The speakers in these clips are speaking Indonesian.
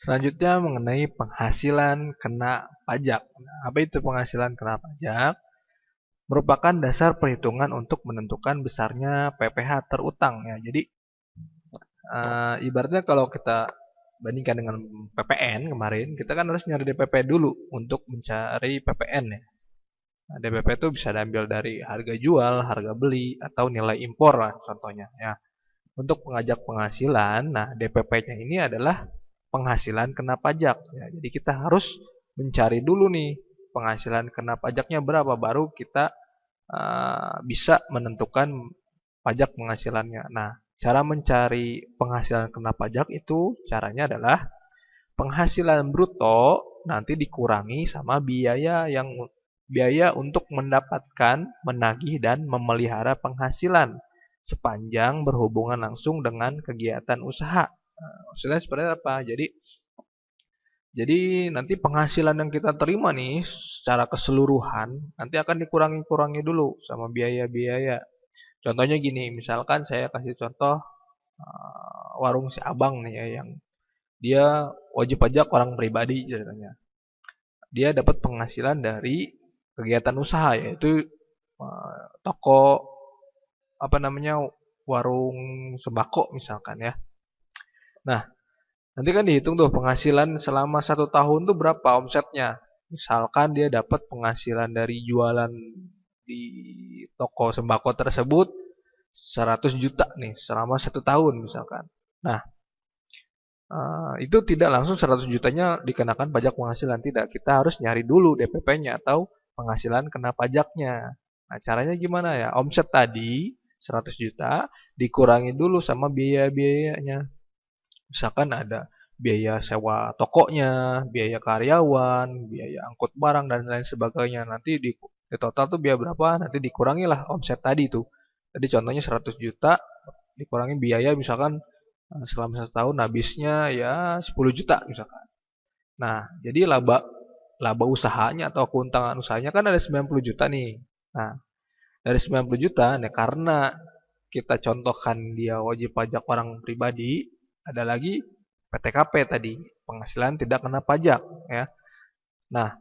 Selanjutnya mengenai penghasilan kena pajak. Nah, apa itu penghasilan kena pajak? Merupakan dasar perhitungan untuk menentukan besarnya PPh terutang ya. Jadi ibaratnya kalau kita bandingkan dengan PPN kemarin, kita kan harus nyari DPP dulu untuk mencari PPN ya. Nah, DPP itu bisa diambil dari harga jual, harga beli, atau nilai impor lah contohnya ya. Untuk pengajak penghasilan, nah DPP-nya ini adalah penghasilan kena pajak. Ya, jadi kita harus mencari dulu nih penghasilan kena pajaknya berapa, baru kita bisa menentukan pajak penghasilannya. Nah, cara mencari penghasilan kena pajak itu caranya adalah penghasilan bruto nanti dikurangi sama biaya untuk mendapatkan, menagih dan memelihara penghasilan sepanjang berhubungan langsung dengan kegiatan usaha. Nah, maksudnya seperti apa? Jadi nanti penghasilan yang kita terima nih secara keseluruhan nanti akan dikurangi dulu sama biaya-biaya. Contohnya gini, misalkan saya kasih contoh warung si Abang nih ya, yang dia wajib pajak orang pribadi ceritanya. Dia dapat penghasilan dari kegiatan usaha, yaitu toko apa namanya, warung sembako misalkan ya. Nah, nanti kan dihitung tuh penghasilan selama 1 tahun tuh berapa omsetnya. Misalkan dia dapat penghasilan dari jualan di toko sembako tersebut 100 juta nih selama 1 tahun misalkan. Nah, itu tidak langsung 100 jutanya dikenakan pajak penghasilan, tidak. Kita harus nyari dulu DPP-nya atau penghasilan kena pajaknya. Nah, caranya gimana ya? Omset tadi 100 juta dikurangi dulu sama biaya-biayanya. Misalkan ada biaya sewa tokonya, biaya karyawan, biaya angkut barang dan lain sebagainya. Nanti di total tuh biaya berapa? Nanti dikurangilah omset tadi tuh. Tadi contohnya 100 juta dikurangi biaya misalkan selama 1 tahun habisnya ya 10 juta misalkan. Nah, jadi laba laba usahanya atau keuntungan usahanya kan ada 90 juta nih. Nah, dari 90 juta, nah karena kita contohkan dia wajib pajak orang pribadi, ada lagi PTKP tadi, penghasilan tidak kena pajak ya. Nah,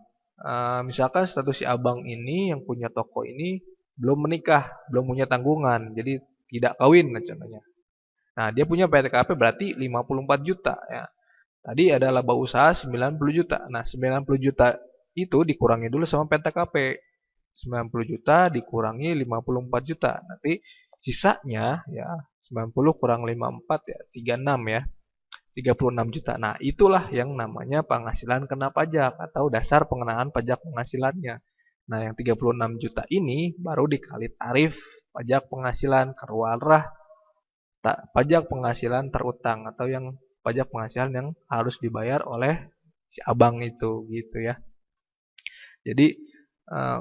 misalkan status si abang ini yang punya toko ini belum menikah, belum punya tanggungan, jadi tidak kawin contohnya. Nah, dia punya PTKP berarti 54 juta ya. Tadi ada laba usaha 90 juta. Nah, 90 juta itu dikurangi dulu sama PTKP. 90 juta dikurangi 54 juta. Nanti sisanya ya 90 kurang 54 ya 36 ya. 36 juta. Nah, itulah yang namanya penghasilan kena pajak atau dasar pengenaan pajak penghasilannya. Nah, yang 36 juta ini baru dikali tarif pajak penghasilan keluarlah pajak penghasilan terutang atau yang pajak penghasilan yang harus dibayar oleh si abang itu gitu ya. Jadi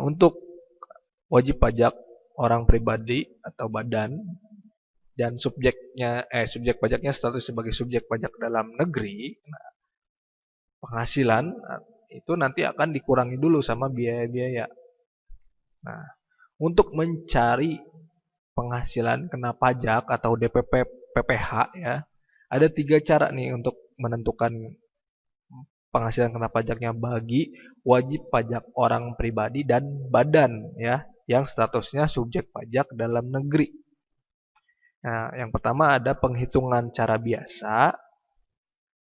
untuk wajib pajak orang pribadi atau badan dan subjek pajaknya status sebagai subjek pajak dalam negeri, nah, penghasilan itu nanti akan dikurangi dulu sama biaya-biaya. Nah, untuk mencari penghasilan kena pajak atau DPP PPh ya, ada 3 cara nih untuk menentukan penghasilan kena pajaknya bagi wajib pajak orang pribadi dan badan ya yang statusnya subjek pajak dalam negeri. Nah, yang pertama ada penghitungan cara biasa,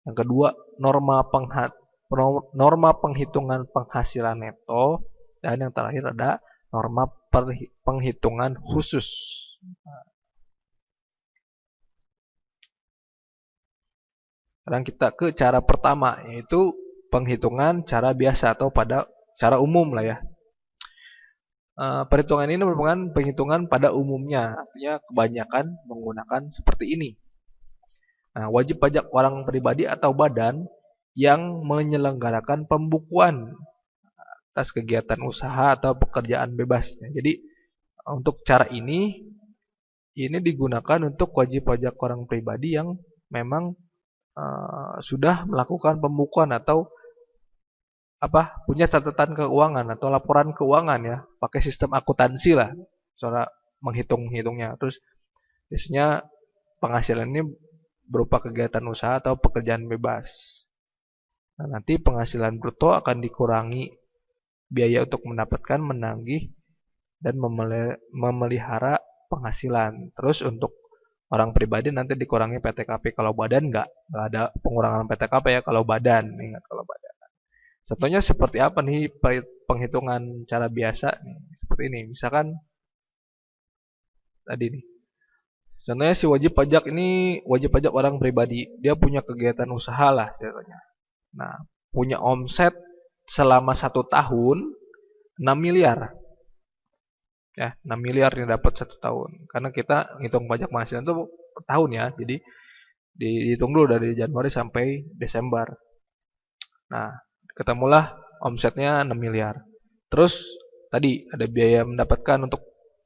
yang kedua norma penghitungan penghasilan neto, dan yang terakhir ada norma penghitungan khusus. Sekarang kita ke cara pertama, yaitu penghitungan cara biasa atau pada cara umum lah ya. Perhitungan ini merupakan penghitungan pada umumnya, artinya kebanyakan menggunakan seperti ini. Nah, wajib pajak orang pribadi atau badan yang menyelenggarakan pembukuan atas kegiatan usaha atau pekerjaan bebasnya. Jadi untuk cara ini digunakan untuk wajib pajak orang pribadi yang memang sudah melakukan pembukuan atau punya catatan keuangan atau laporan keuangan ya, pakai sistem akuntansi lah cara menghitungnya. Terus biasanya penghasilan ini berupa kegiatan usaha atau pekerjaan bebas. Nah, nanti penghasilan bruto akan dikurangi biaya untuk mendapatkan, menagih, dan memelihara penghasilan. Terus untuk orang pribadi nanti dikurangi PTKP. Kalau badan nggak ada pengurangan PTKP ya kalau badan. Ingat kalau badan. Contohnya seperti apa nih penghitungan cara biasa nih? Seperti ini. Misalkan tadi nih. Contohnya si wajib pajak ini wajib pajak orang pribadi. Dia punya kegiatan usaha lah contohnya. Nah, punya omset selama 1 tahun 6 miliar. Ya, 6 miliar yang dapat 1 tahun. Karena kita ngitung pajak penghasilan itu per tahun ya. Jadi dihitung dulu dari Januari sampai Desember. Nah, ketemulah omsetnya 6 miliar. Terus tadi ada biaya mendapatkan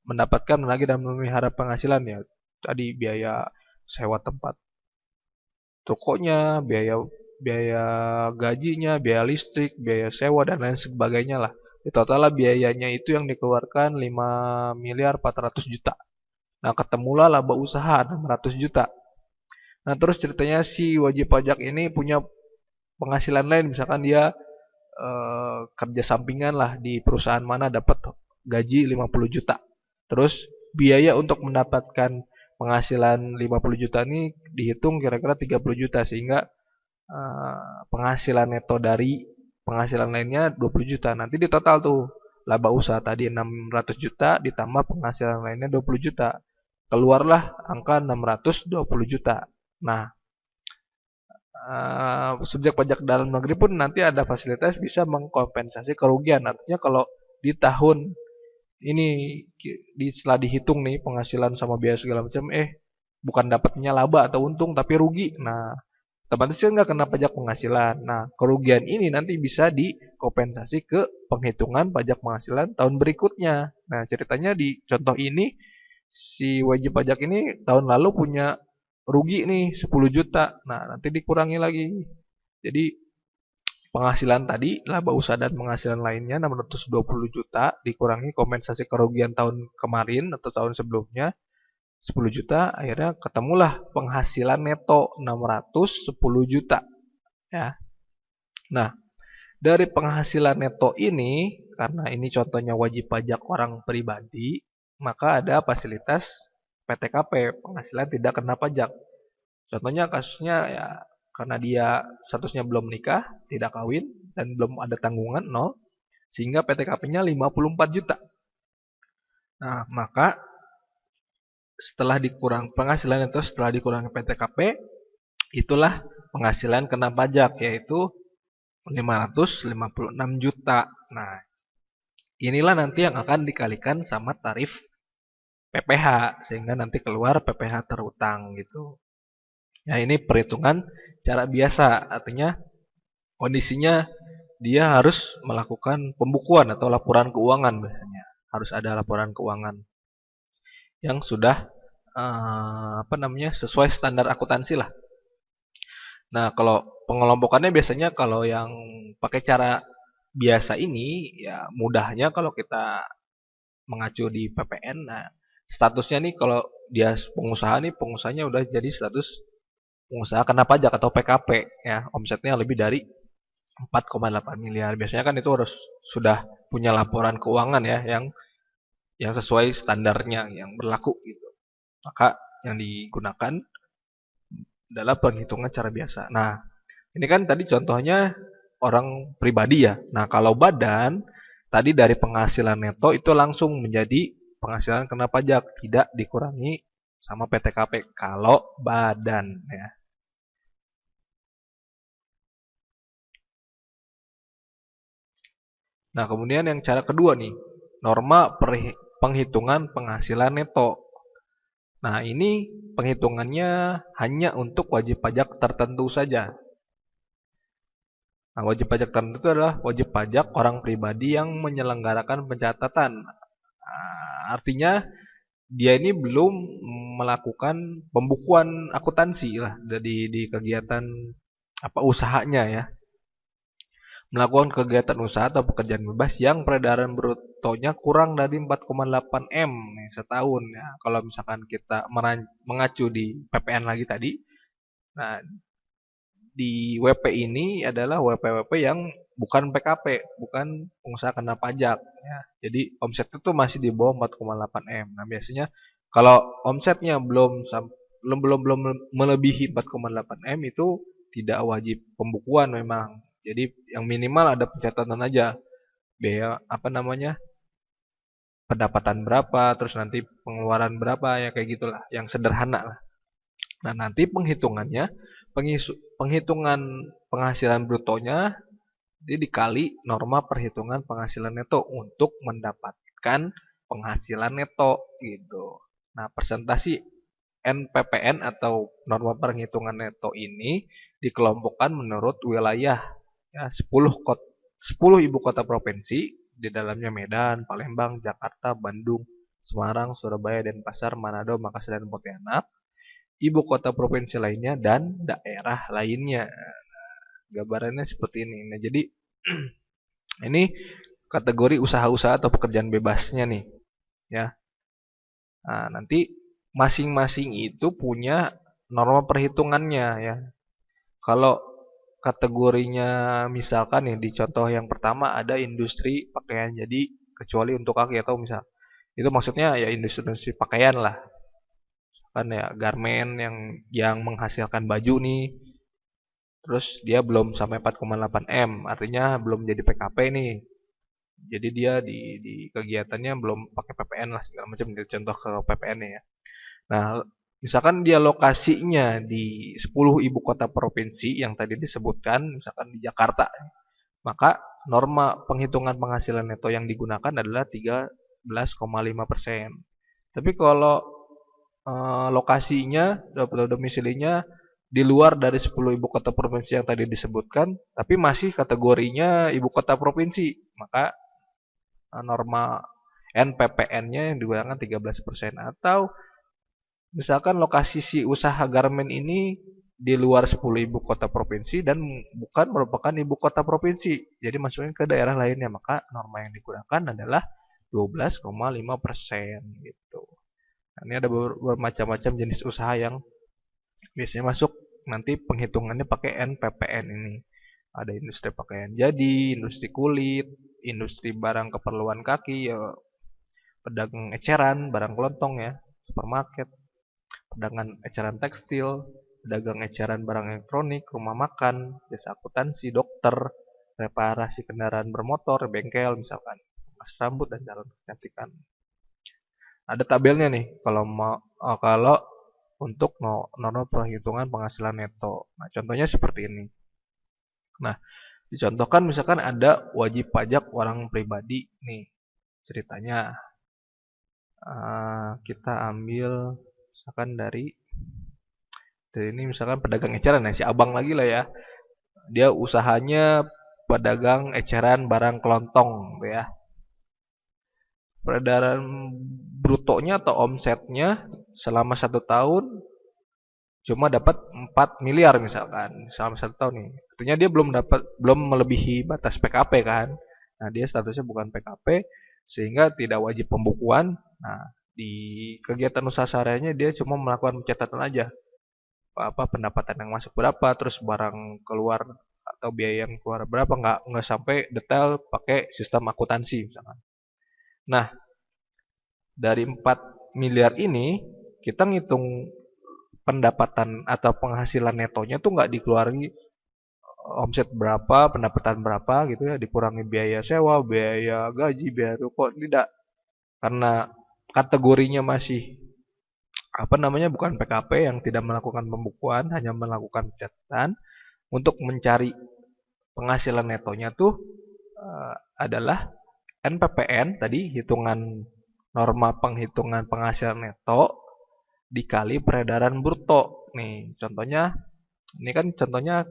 menagih dan memelihara penghasilan ya. Tadi biaya sewa tempat tokonya, biaya biaya gajinya, biaya listrik, biaya sewa dan lain sebagainya lah. Di total biayanya itu yang dikeluarkan 5 miliar 400 juta. Nah, ketemulah laba usaha 600 juta. Nah, terus ceritanya si wajib pajak ini punya penghasilan lain, misalkan dia kerja sampingan lah di perusahaan mana dapat gaji 50 juta. Terus biaya untuk mendapatkan penghasilan 50 juta ini dihitung kira-kira 30 juta sehingga penghasilan neto dari penghasilan lainnya 20 juta. Nanti di total tuh laba usaha tadi 600 juta ditambah penghasilan lainnya 20 juta. Keluarlah angka 620 juta. Nah, subjek pajak dalam negeri pun nanti ada fasilitas bisa mengkompensasi kerugian. Artinya kalau di tahun ini setelah dihitung nih penghasilan sama biaya segala macam, bukan dapatnya laba atau untung tapi rugi. Nah, otomatis kan nggak kena pajak penghasilan. Nah, kerugian ini nanti bisa dikompensasi ke penghitungan pajak penghasilan tahun berikutnya. Nah, ceritanya di contoh ini si wajib pajak ini tahun lalu punya rugi nih 10 juta. Nah, nanti dikurangi lagi. Jadi penghasilan tadi, laba usaha dan penghasilan lainnya 620 juta dikurangi kompensasi kerugian tahun kemarin atau tahun sebelumnya 10 juta, akhirnya ketemulah penghasilan neto 610 juta. Ya. Nah, dari penghasilan neto ini, karena ini contohnya wajib pajak orang pribadi, maka ada fasilitas PTKP, penghasilan tidak kena pajak. Contohnya kasusnya ya karena dia statusnya belum nikah, tidak kawin, dan belum ada tanggungan, nol, sehingga PTKP-nya 54 juta. Nah, maka setelah dikurang penghasilan itu setelah dikurangi PTKP, itulah penghasilan kena pajak, yaitu 556 juta. Nah, inilah nanti yang akan dikalikan sama tarif PPH, sehingga nanti keluar PPH terutang gitu. Nah, ini perhitungan cara biasa, artinya kondisinya dia harus melakukan pembukuan atau laporan keuangan biasanya. Harus ada laporan keuangan yang sudah sesuai standar akuntansi lah. Nah, kalau pengelompokannya biasanya kalau yang pakai cara biasa ini ya mudahnya kalau kita mengacu di PPN. Nah, statusnya nih kalau dia pengusaha nih, pengusahanya udah jadi status pengusaha kena pajak atau PKP ya, omsetnya lebih dari 4,8 miliar. Biasanya kan itu harus sudah punya laporan keuangan ya yang sesuai standarnya yang berlaku gitu. Maka yang digunakan adalah penghitungan cara biasa. Nah, ini kan tadi contohnya orang pribadi ya. Nah, kalau badan tadi dari penghasilan neto itu langsung menjadi penghasilan kena pajak, tidak dikurangi sama PTKP kalau badan ya. Nah, kemudian yang cara kedua nih, norma penghitungan penghasilan neto. Nah, ini penghitungannya hanya untuk wajib pajak tertentu saja. Nah, wajib pajak tertentu itu adalah wajib pajak orang pribadi yang menyelenggarakan pencatatan. Nah, artinya dia ini belum melakukan pembukuan akuntansi lah di kegiatan apa usahanya ya. Melakukan kegiatan usaha atau pekerjaan bebas yang peredaran brutonya kurang dari 4,8 M nih, setahun ya. Kalau misalkan kita mengacu di PPN lagi tadi, nah di WP ini adalah WP-WP yang bukan PKP, bukan pengusaha kena pajak ya. Jadi omset itu masih di bawah 4,8 M. Nah, biasanya kalau omsetnya belum melebihi 4,8 M itu tidak wajib pembukuan memang. Jadi yang minimal ada pencatatan aja. Biaya apa namanya? Pendapatan berapa, terus nanti pengeluaran berapa ya kayak gitulah, yang sederhana lah. Nah, nanti penghitungan penghasilan brutonya jadi dikali norma perhitungan penghasilan neto untuk mendapatkan penghasilan neto gitu. Nah, presentasi NPPN atau norma perhitungan neto ini dikelompokkan menurut wilayah ya 10 ibu kota provinsi, di dalamnya Medan, Palembang, Jakarta, Bandung, Semarang, Surabaya, Denpasar, Manado, Makassar, dan Pontianak, ibu kota provinsi lainnya, dan daerah lainnya. Gambarannya seperti ini. Nah, jadi ini kategori usaha-usaha atau pekerjaan bebasnya nih, ya. Nah, nanti masing-masing itu punya norma perhitungannya ya. Kalau kategorinya misalkan nih di contoh yang pertama ada industri pakaian, jadi kecuali untuk kaki atau misal itu maksudnya ya industri pakaian lah, kan ya garment yang menghasilkan baju nih, terus dia belum sampai 4,8 M, artinya belum jadi PKP nih. Jadi dia di kegiatannya belum pakai PPN lah segala macam, contoh ke PPN ya. Nah, misalkan dia lokasinya di 10 ibu kota provinsi yang tadi disebutkan, misalkan di Jakarta, maka norma penghitungan penghasilan neto yang digunakan adalah 13,5%. Tapi kalau lokasinya atau domisilinya di luar dari 10 ibu kota provinsi yang tadi disebutkan, tapi masih kategorinya ibu kota provinsi, maka norma NPPN-nya yang digunakan 13%. Atau misalkan lokasi si usaha garment ini di luar 10 ibu kota provinsi dan bukan merupakan ibu kota provinsi, jadi masuknya ke daerah lainnya, maka norma yang digunakan adalah 12,5% gitu. Nah, ini ada bermacam-macam jenis usaha yang biasanya masuk nanti penghitungannya pakai NPPN ini. Ada industri pakaian jadi, industri kulit, industri barang keperluan kaki, ya, pedagang eceran, barang kelontong ya, supermarket, pedagang eceran tekstil, pedagang eceran barang elektronik, rumah makan, jasa akuntansi, dokter, reparasi kendaraan bermotor, bengkel misalkan, mas rambut dan salon kecantikan. Ada tabelnya nih kalau untuk norma perhitungan penghasilan neto. Nah, contohnya seperti ini. Nah, dicontohkan misalkan ada wajib pajak orang pribadi nih ceritanya. Kita ambil misalkan dari ini misalkan pedagang eceran ya, si abang lagi lah ya. Dia usahanya pedagang eceran barang kelontong gitu ya. Peredaran brutonya atau omsetnya selama 1 tahun cuma dapat 4 miliar misalkan selama 1 tahun nih. Artinya dia belum melebihi batas PKP kan. Nah, dia statusnya bukan PKP sehingga tidak wajib pembukuan. Nah, di kegiatan usaha sehariannya dia cuma melakukan pencatatan aja. Apa pendapatan yang masuk berapa, terus barang keluar atau biaya yang keluar berapa, nggak sampai detail pakai sistem akuntansi misalkan. Nah, dari 4 miliar ini kita ngitung pendapatan atau penghasilan netonya tuh nggak dikeluarin omset berapa, pendapatan berapa gitu ya, dikurangi biaya sewa, biaya gaji, biaya rokok, tidak. Karena kategorinya masih apa namanya bukan PKP yang tidak melakukan pembukuan, hanya melakukan pencatatan. Untuk mencari penghasilan netonya tuh adalah NPPN tadi, hitungan norma penghitungan penghasilan neto dikali peredaran bruto. Nih, contohnya ini kan contohnya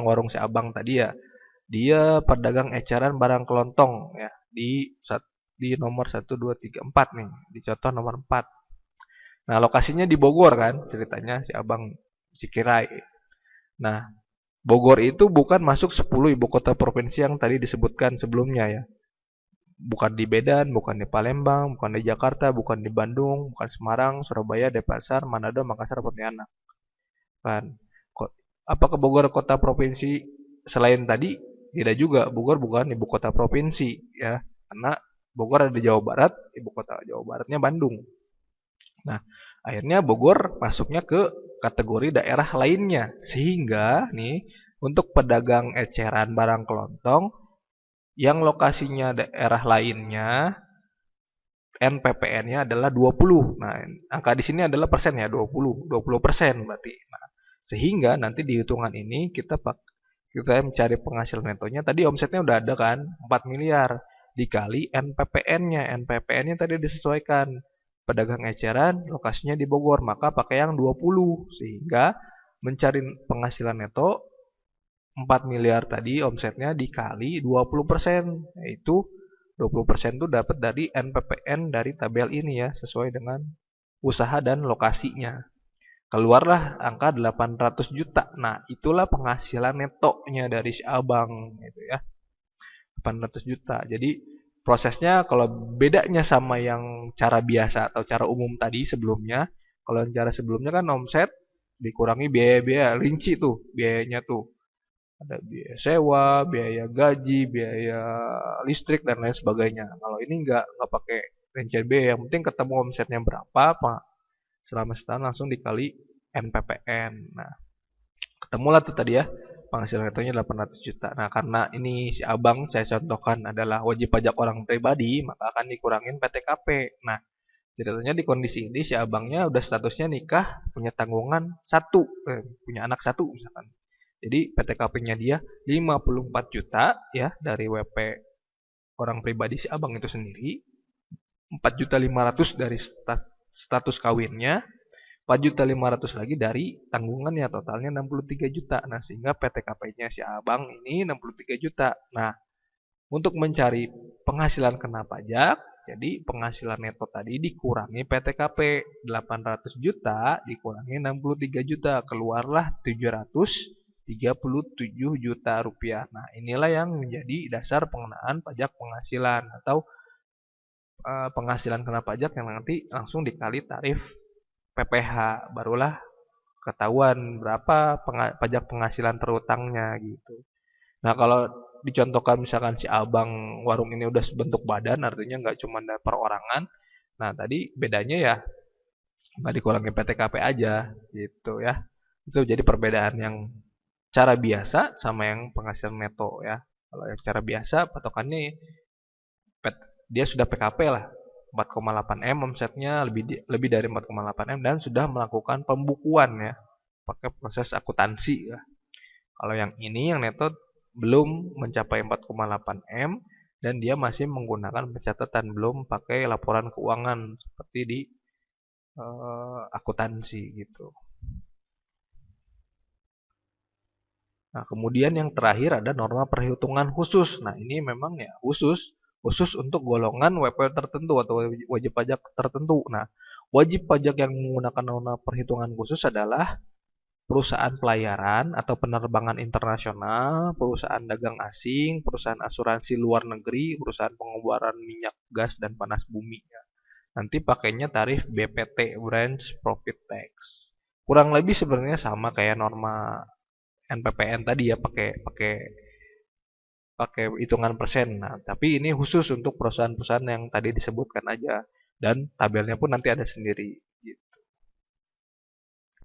warung si abang tadi ya. Dia pedagang eceran barang kelontong ya di nomor 1 2 3 4 nih, di contoh nomor 4. Nah, lokasinya di Bogor kan ceritanya si abang Cikirai. Nah, Bogor itu bukan masuk 10 ibu kota provinsi yang tadi disebutkan sebelumnya ya. Bukan di Medan, bukan di Palembang, bukan di Jakarta, bukan di Bandung, bukan Semarang, Surabaya, Denpasar, Manado, Makassar, Pontianak. Kan. Apakah Bogor kota provinsi selain tadi? Tidak juga. Bogor bukan ibu kota provinsi ya. Karena Bogor ada di Jawa Barat, ibu kota Jawa Baratnya Bandung. Nah, akhirnya Bogor masuknya ke kategori daerah lainnya. Sehingga nih untuk pedagang eceran barang kelontong yang lokasinya daerah lainnya NPPN-nya adalah 20. Nah, angka di sini adalah persen ya, 20% berarti. Nah, sehingga nanti di hitungan ini kita mencari penghasilan netonya. Tadi omsetnya udah ada kan, 4 miliar dikali NPPN-nya. NPPN-nya tadi disesuaikan. Pedagang eceran lokasinya di Bogor, maka pakai yang 20 sehingga mencari penghasilan neto 4 miliar tadi omsetnya dikali 20%, yaitu 20% itu dapat dari NPPN dari tabel ini ya, sesuai dengan usaha dan lokasinya. Keluarlah angka 800 juta. Nah, itulah penghasilan netonya dari si abang gitu ya. 800 juta. Jadi prosesnya kalau bedanya sama yang cara biasa atau cara umum tadi sebelumnya, kalau yang cara sebelumnya kan omset dikurangi biaya-biaya rinci tuh, biayanya tuh. Ada biaya sewa, biaya gaji, biaya listrik dan lain sebagainya. Kalau ini nggak pakai rincian biaya, yang penting ketemu omsetnya berapa, Pak. Selama setahun langsung dikali NPPN. Nah, ketemulah tuh tadi ya penghasilan netonya 800 juta. Nah, karena ini si abang saya contohkan adalah wajib pajak orang pribadi, maka akan dikurangin PTKP. Nah, ceritanya di kondisi ini si abangnya udah statusnya nikah, punya tanggungan satu, punya anak satu misalkan. Jadi PTKP-nya dia 54 juta ya dari WP orang pribadi si abang itu sendiri, 4.500.000 dari status kawinnya, 4.500.000 lagi dari tanggungannya, totalnya 63 juta. Nah, sehingga PTKP-nya si abang ini 63 juta. Nah, untuk mencari penghasilan kena pajak, jadi penghasilan neto tadi dikurangi PTKP 800 juta dikurangi 63 juta, keluarlah 737 juta rupiah. Nah, inilah yang menjadi dasar pengenaan pajak penghasilan atau penghasilan kena pajak yang nanti langsung dikali tarif PPh, barulah ketahuan berapa pajak penghasilan terutangnya gitu. Nah, kalau dicontohkan misalkan si abang warung ini udah sebentuk badan, artinya nggak cuma ada perorangan. Nah, tadi bedanya ya nggak dikurangi PTKP aja gitu ya. Itu jadi perbedaan yang cara biasa sama yang penghasilan neto ya. Kalau yang cara biasa patokannya dia sudah PKP lah. 4,8 M omsetnya lebih dari 4,8 M dan sudah melakukan pembukuan ya pakai proses akuntansi ya. Kalau yang ini yang neto belum mencapai 4,8 M dan dia masih menggunakan pencatatan, belum pakai laporan keuangan seperti di akuntansi gitu. Nah, kemudian yang terakhir ada norma perhitungan khusus. Nah, ini memang ya khusus untuk golongan WP tertentu atau wajib pajak tertentu. Nah, wajib pajak yang menggunakan norma perhitungan khusus adalah perusahaan pelayaran atau penerbangan internasional, perusahaan dagang asing, perusahaan asuransi luar negeri, perusahaan pengobaran minyak, gas, dan panas bumi. Nanti pakainya tarif BPT, Branch Profit Tax. Kurang lebih sebenarnya sama kayak norma NPPN tadi ya, pakai pakai pakai hitungan persen. Nah, tapi ini khusus untuk perusahaan-perusahaan yang tadi disebutkan aja dan tabelnya pun nanti ada sendiri.